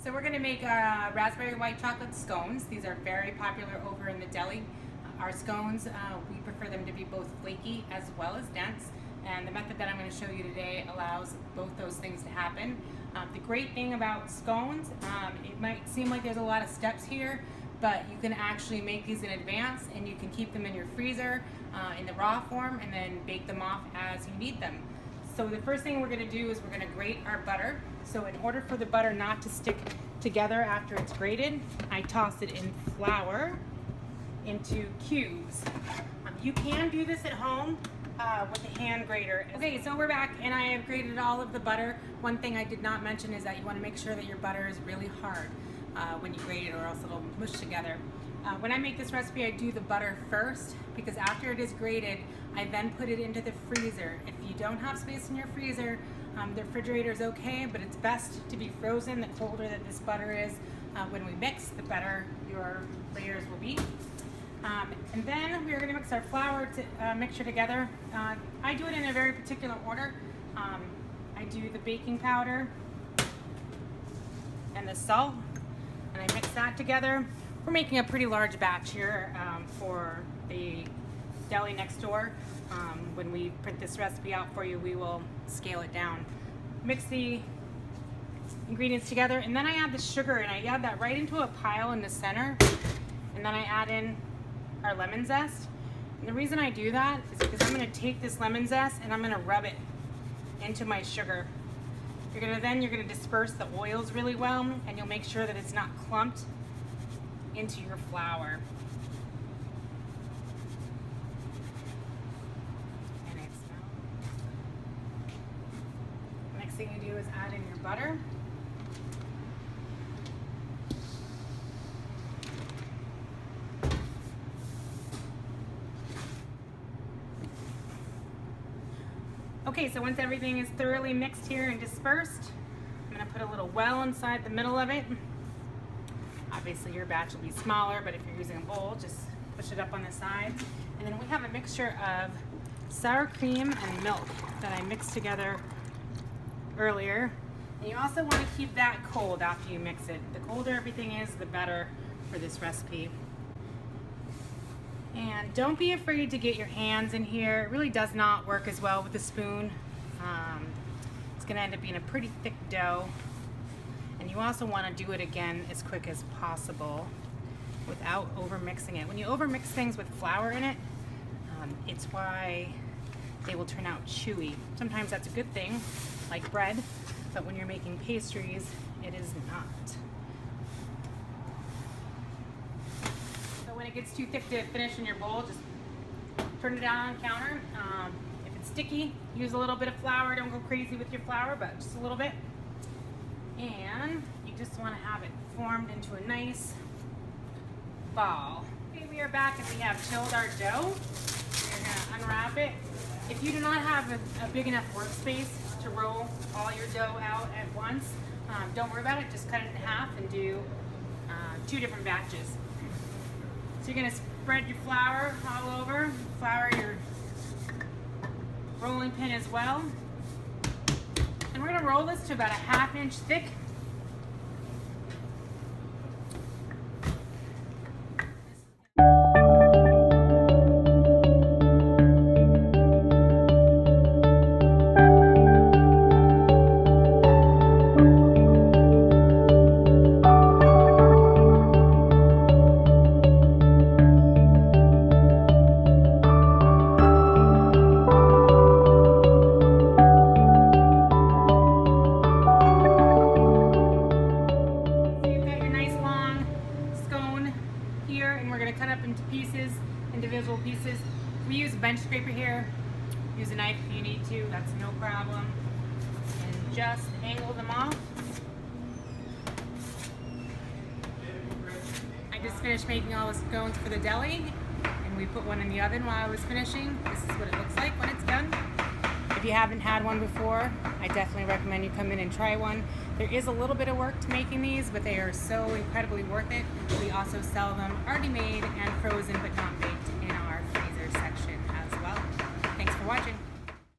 So we're going to make raspberry white chocolate scones. These are very popular over in the deli. Our scones, we prefer them to be both flaky as well as dense. And the method that I'm going to show you today allows both those things to happen. The great thing about scones, it might seem like there's a lot of steps here, but you can actually make these in advance and you can keep them in your freezer in the raw form and then bake them off as you need them. So the first thing we're going to do is we're going to grate our butter. So in order for the butter not to stick together after it's grated, I toss it in flour into cubes. You can do this at home with a hand grater. Okay, so we're back and I have grated all of the butter. One thing I did not mention is that you want to make sure that your butter is really hard when you grate it, or else it'll mush together. When I make this recipe, I do the butter first, because after it is grated, I then put it into the freezer. If you don't have space in your freezer, the refrigerator is okay, but it's best to be frozen. The colder that this butter is when we mix, the better your layers will be. And then we're going to mix our flour mixture together. I do it in a very particular order. I do the baking powder and the salt, and I mix that together. We're making a pretty large batch here for the deli next door. When we print this recipe out for you, we will scale it down. Mix the ingredients together, and then I add the sugar, and I add that right into a pile in the center, and then I add in our lemon zest. And the reason I do that is because I'm going to take this lemon zest and I'm going to rub it into my sugar. You're going to disperse the oils really well, and you'll make sure that it's not clumped into your flour. And next thing you do is add in your butter. Okay, so once everything is thoroughly mixed here and dispersed, I'm going to put a little well inside the middle of it. Obviously your batch will be smaller, but if you're using a bowl, just push it up on the side. And then we have a mixture of sour cream and milk that I mixed together earlier. And you also want to keep that cold after you mix it. The colder everything is, the better for this recipe. And don't be afraid to get your hands in here. It really does not work as well with a spoon. It's going to end up being a pretty thick dough. And you also want to do it again as quick as possible without over mixing it. When you over mix things with flour in it, it's why they will turn out chewy. Sometimes that's a good thing, like bread, but when you're making pastries, it is not. When it gets too thick to finish in your bowl, just turn it down on the counter. If it's sticky, use a little bit of flour. Don't go crazy with your flour, but just a little bit. And you just want to have it formed into a nice ball. Okay, we are back and we have chilled our dough. We're going to unwrap it. If you do not have a big enough workspace to roll all your dough out at once, don't worry about it. Just cut it in half and do 2 different batches. So you're going to spread your flour all over, flour your rolling pin as well. And we're going to roll this to about a 1/2 inch thick. And we're going to cut up into pieces, individual pieces. We use a bench scraper here. Use a knife if you need to, that's no problem. And just angle them off. I just finished making all the scones for the deli, and we put one in the oven while I was finishing. This is what it looks like when it's done. If you haven't had one before, I definitely recommend you come in and try one. There is a little bit of work to making these, but they are so incredibly worth it. We also sell them already made and frozen, but not baked, in our freezer section as well. Thanks for watching.